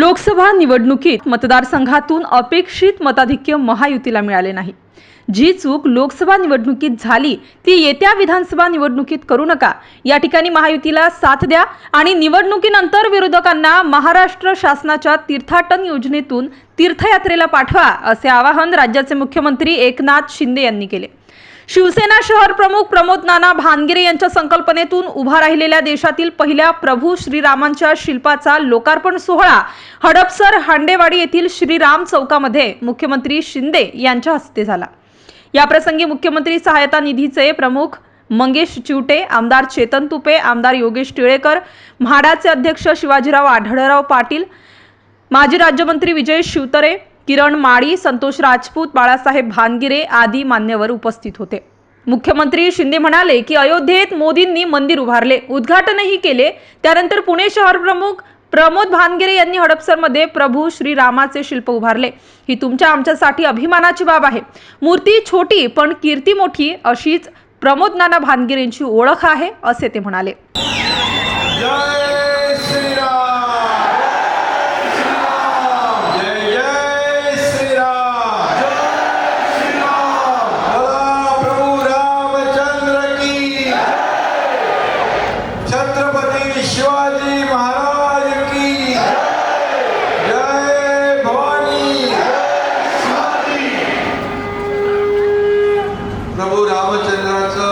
लोकसभा निवडणुकीत मतदारसंघातून अपेक्षित मताधिक्य महायुतीला मिळाले नाही। जी चूक लोकसभा निवडणुकीत झाली ती येत्या विधानसभा निवडणुकीत करू नका। या ठिकाणी महायुतीला साथ द्या आणि निवडणुकीनंतर विरोधकांना महाराष्ट्र शासनाच्या तीर्थाटन योजनेतून तीर्थयात्रेला पाठवा, असे आवाहन राज्याचे मुख्यमंत्री एकनाथ शिंदे यांनी केले। शिवसेना शहर प्रमुख प्रमोद नाना भानगिरे यांच्या संकल्पनेतून उभा राहिलेल्या देशातील पहिल्या प्रभू श्रीरामांच्या शिल्पाचा लोकार्पण सोहळा हडपसर हांडेवाडी येथील श्रीराम चौकामध्ये मुख्यमंत्री शिंदे यांच्या हस्ते झाला। या प्रसंगी मुख्यमंत्री सहायता निधीचे प्रमुख मंगेश चिवटे, आमदार चेतन तुपे, आमदार योगेश टिळेकर, म्हाडाचे अध्यक्ष शिवाजीराव आढळराव पाटील, माजी राज्यमंत्री विजय शिवतरे, किरण माळी, संतोष राजपूत, बाळासाहेब भानगिरे आदी मान्यवर उपस्थित होते। मुख्यमंत्री शिंदे म्हणाले की अयोध्येत मोदींनी मंदिर उभारले, उद्घाटनही केले। त्यानंतर पुणे शहर प्रमुख प्रमोद भानगिरे यांनी हडपसरमध्ये प्रभू श्रीरामाचे शिल्प उभारले। ही तुमच्या आमच्यासाठी अभिमानाची बाब आहे। मूर्ती छोटी पण कीर्ती मोठी, अशीच प्रमोद नाना भानगिरेंची ओळख आहे, असे ते म्हणाले। शिवाजी महाराज की जय भवानी। प्रभू रामचंद्राचं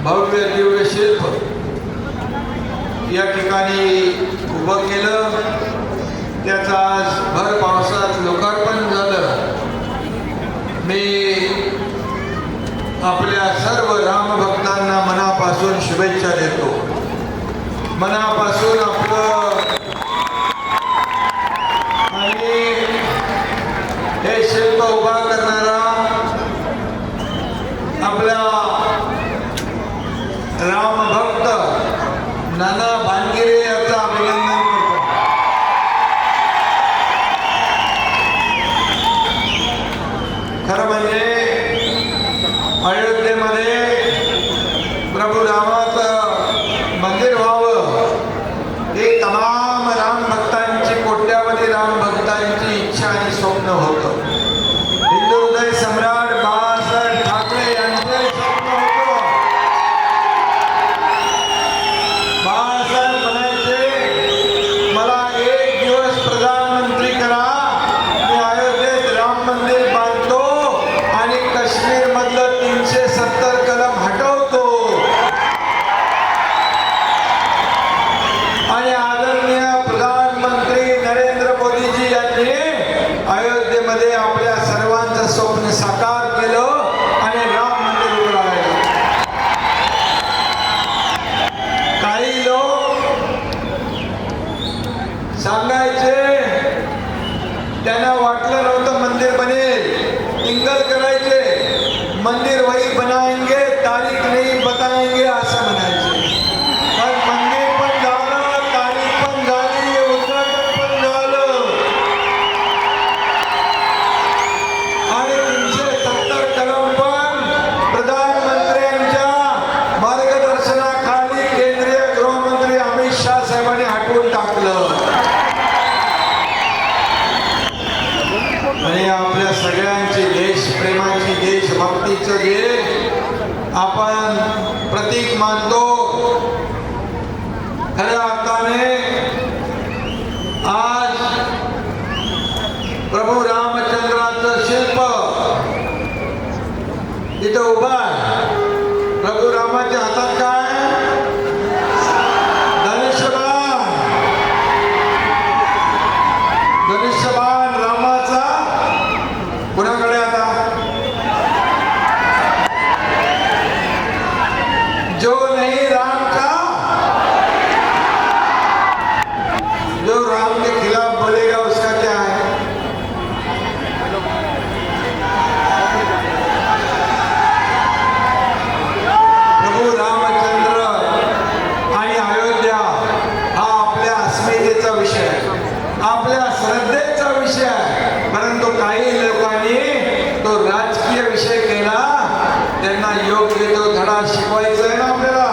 भव्य दिव्य शिल्प या ठिकाणी उभं केलं। त्याचं आज भर पावसात लोकार्पण झालं। मी आपल्या सर्व रामभक्तांना मनापासून शुभेच्छा देतो। मनापासून आपलं आणि हे शिल्प उभा करणारा आपला रामभक्त नाना भानगिरे याचं अभिनंदन करतो। खरं म्हणजे अयोध्येमध्ये प्रभू रामाचं मंदिर व्हावं हे तमाम राम भक्तांची, कोट्यावधी राम भक्तांची इच्छा आणि स्वप्न होतं। हिंदू हृदय सम्राट बाळासाहेब ठाकरे यांचे स्वप्न होतं। बाळासाहेब म्हणायचे, मला एक दिवस प्रधानमंत्री करा, मी अयोध्येत राम मंदिर बांधतो आणि काश्मीर मधलं 370 कलम हटवतो। आणि आदरणीय प्रधानमंत्री नरेंद्र मोदीजी यांनी अयोध्येमध्ये आपल्या सर्वांचं स्वप्न साकार केलं आणि राम मंदिर उभं राहिलं। काही लोक सांगायचे त्यांना वाटलं नव्हतं मंदिर बनेल, टिंगल करायचे, मंदिर वही बनाएंगे तारीख नहीं बताएंगे असं म्हणायचे। पण मंदिर पण झालं, तारीख पण झाली, उद्घाटन पण झालं आणि 370 कलम पण प्रधानमंत्र्यांच्या मार्गदर्शनाखाली केंद्रीय गृहमंत्री अमित शाह साहेबांनी हटवून टाकलं। आणि आपल्या सगळ्यांची देशप्रेमाची, देशभक्तीचं जे आपण प्रतीक मानतो, खऱ्या अर्थाने आज प्रभू रामचंद्राचं शिल्प इथं उभं आहे। प्रभू रामाच्या हातात काय? धनुष्यबाण। धनुष्यबाण रामाचा कुणाकडे आता? जो नहीं राम का, जो राम के खिलाफ बोलेगा उसका क्या है? प्रभू रामचंद्र आणि अयोध्या हा आपल्या अस्मितेचा विषय आहे, आपल्या श्रद्धेचा विषय आहे। परंतु काही लोकांनी तो राजकीय विषय केला। त्यांना योग्य तो धडा शिकवायचा आहे ना आपल्याला।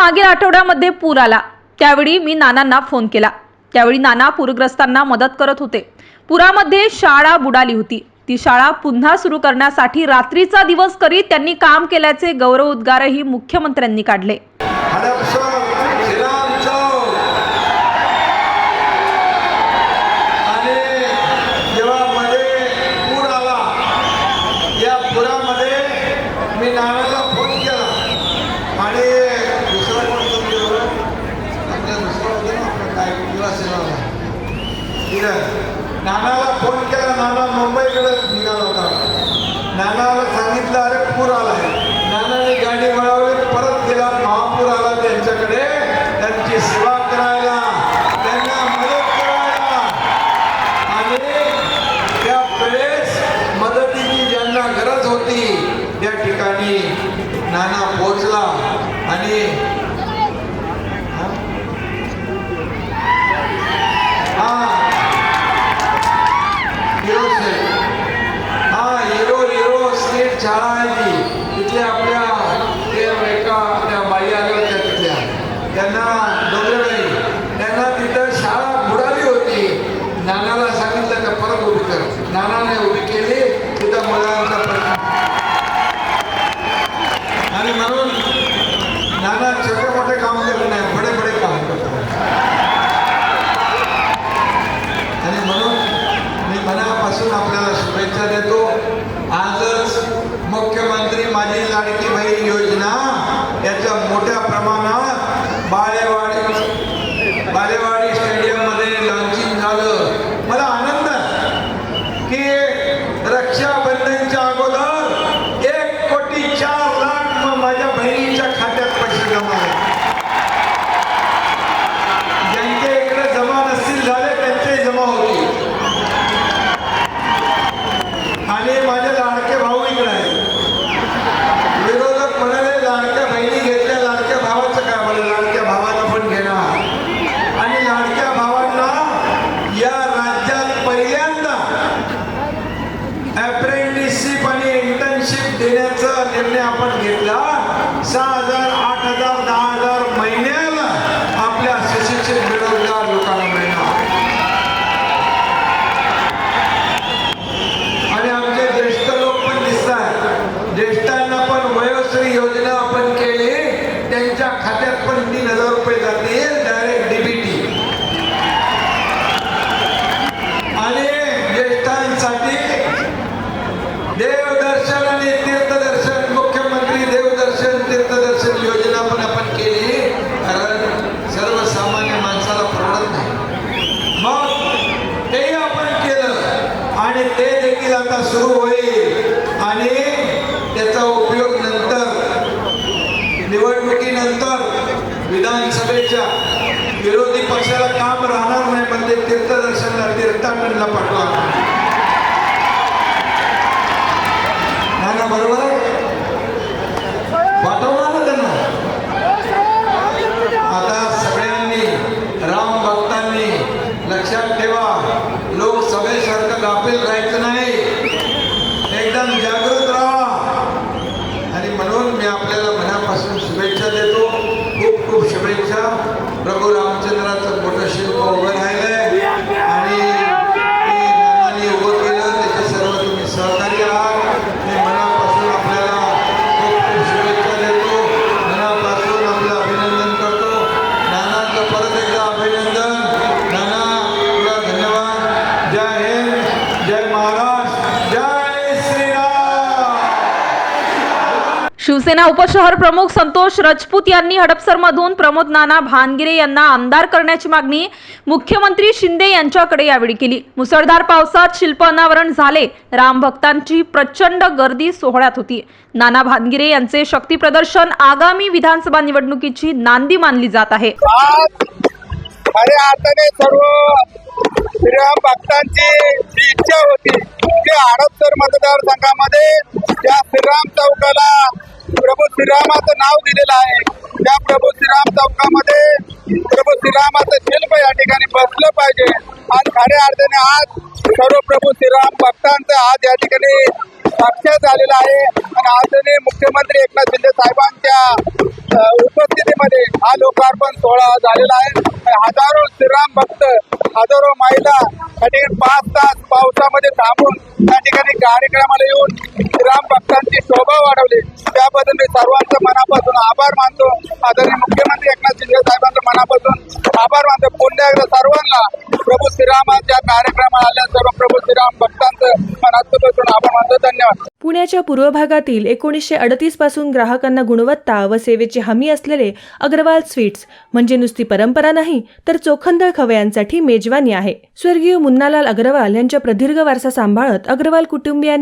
मागील आठवड्यामध्ये पूर आला, त्यावेळी मी नानांना फोन केला। त्यावेळी नाना पूरग्रस्तांना मदत करत होते। पुरामध्ये शाळा बुडाली होती, ती शाळा पुन्हा सुरू करण्यासाठी रात्रीचा दिवस करीत त्यांनी काम केल्याचे गौरव उद्गारही मुख्यमंत्र्यांनी काढले। हडपसर, श्रीराम चौक आणि जेव्हा मध्ये पूर आला, या पुरामध्ये मी नानाला फोन केला आणि दुसरा कोण समजेल आपल्या दुसरा होता ना आपला काय युवासेना नानाला फोन केला। नाना मुंबईकडे निघाला होता। नानाला सांगितलं अरे पूर आलाय। नानाने गाडी वळवली, परत गेला, महापूर आला त्यांच्याकडे, त्यांची सेवा करायला, त्यांना मदत करायला आणि त्या वेळेस मदतीची ज्यांना गरज होती त्या ठिकाणी नाना पोहोचला आणि शाळा आहे ती तिथल्या आपल्या एका त्या बाई आल्या होत्या तिथल्या, त्यांना डोंगरेबाई, त्यांना तिथं शाळा बुडाली होती। नानाला सांगितलं का परत उभी कर, नानाने उभी केली तिथं मुलांचा प्रश्न। आणि म्हणून नाना छोटे मोठे काम करत नाही, बडे बडे काम करतात। आणि म्हणून मी मनापासून आपल्याला शुभेच्छा देतो। आजच मुख्यमंत्री माझी लाडकी बहीण योजना याच्या मोठ्या प्रमाणात बालेवाडी स्टेडियममध्ये लॉन्चिंग झालं। मला आनंद आहे की रक्षाबंधनच्या अगोदर 1,04,00,000 माझ्या बहिणीच्या खात्यात पैसे जमा झाले। ज्यांचे इकडे जमा नसतील झाले त्यांचे जमा होतील। आणि माझे लाडके भाऊ इकडे आहेत। विरोधक म्हणाले लाडक्या बहिणी घेतल्या, लाडक्या भावाचं काय म्हणे, लाडक्या भावाला पण घेणार। आणि लाडक्या भावांना या राज्यात पहिल्यांदा अप्रेंटिसशिप आणि इंटर्नशिप देण्याचा निर्णय आपण घेतला। 6,000, 8,000, 10,000 महिन्याला आपल्या सुशिक्षित बेरोजगार लोकांना मिळणार। आणि आमचे ज्येष्ठ लोक पण दिसतात, ज्येष्ठांना पण वयोश्री योजना आपण केली, त्यांच्या खात्यात पण 3,000 रुपये जातील डायरेक्ट डीबीटी। आणि ज्येष्ठांसाठी देवदर्शन आणि तीर्थदर्शन, मुख्यमंत्री देवदर्शन तीर्थदर्शन योजना पण आपण केली, कारण सर्वसामान्य माणसाला परवडत नाही। मग तेही आपण केलं आणि ते देखील आता सुरू होईल। आणि त्याचा उपयोग नंतर निवडणुकीनंतर विधानसभेच्या विरोधी पक्षाला काम राहणार नाही, पण ते तीर्थदर्शनला तीर्थाटनला पाठवा। नाना बरोबर आहे, पाठवणार ना त्यांना। आता सगळ्यांनी राम भक्तांनी लक्षात ठेवा, लोकसभेसारखं गाफील राहायचं नाही, एकदम जागृत राहा। आणि म्हणून मी आपल्याला मनापासून शुभेच्छा देतो, खूप खूप शुभेच्छा। प्रभू रामचंद्राचं मोठं शिल्प उभं राहिलंय आणि ते नानांनी उभं केलं, त्याचे सर्व तुम्ही सहकारी आहात। मी मनापासून आपल्याला खूप खूप शुभेच्छा देतो, मनापासून आपलं अभिनंदन करतो। नानांचं परत एकदा अभिनंदन। नाना तुला धन्यवाद। जय हिंद, जय महाराष्ट्र, जय श्रीराम। शिवसेना उपशहर प्रमुख संतोष राजपूत यांनी हडपसरमधून प्रमोद नाना भानगिरे यांना आमदार करण्याची मागणी मुख्यमंत्री शिंदे यांच्याकडे यावेळी केली। मुसळधार पावसात शिल्प अनावरण झाले, रामभक्तांची प्रचंड गर्दी सोहळ्यात होती। नाना भानगिरे यांचे शक्ती प्रदर्शन आगामी विधानसभा निवडणुकीची नांदी मानली जात आहे। खऱ्या अर्थाने सर्व श्रीराम भक्तांची जी इच्छा होती की हडपसर मतदारसंघामध्ये त्या श्रीराम चौकाला प्रभू श्रीरामाचं नाव दिलेलं आहे, त्या प्रभू श्रीराम चौकामध्ये प्रभू श्रीरामाचं शिल्प या ठिकाणी बसलं पाहिजे। आणि खऱ्या अर्थाने आज सर्व प्रभू श्रीराम भक्तांचा आज या ठिकाणी साक्षात झालेला आहे आणि आदरणीय मुख्यमंत्री एकनाथ शिंदे साहेबांच्या उपस्थितीमध्ये हा लोकार्पण सोहळा झालेला आहे। हजारो श्रीराम भक्त, हजारो महिला या ठिकाणी 5 तास पावसामध्ये थांबून त्या ठिकाणी कार्यक्रमाला येऊन श्रीराम भक्तांची शोभा वाढवली, त्याबद्दल मी सर्वांचं मनापासून आभार मानतो। आदरणीय मुख्यमंत्री एकनाथ शिंदे साहेबांचं मनापासून आभार मानतो। पुन्हा एकदा सर्वांना प्रभू श्रीरामाच्या कार्यक्रमाला आल्या सर्व प्रभू श्रीराम भक्तांचं मनापासून आभार मानतो। धन्यवाद। पुण्याच्या पूर्व भागातील 1938 पासून ग्राहकांना गुणवत्ता व सेवेची हमी असलेले अग्रवाल स्वीट्स म्हणजे नुसती परंपरा नाही तर चोखंदळ खवय्यांसाठी मेजवानी आहे। स्वर्गीय मुन्नालाल अग्रवाल यांच्या प्रदीर्घ वारसा सांभाळत अग्रवाल कुटुंबियांनी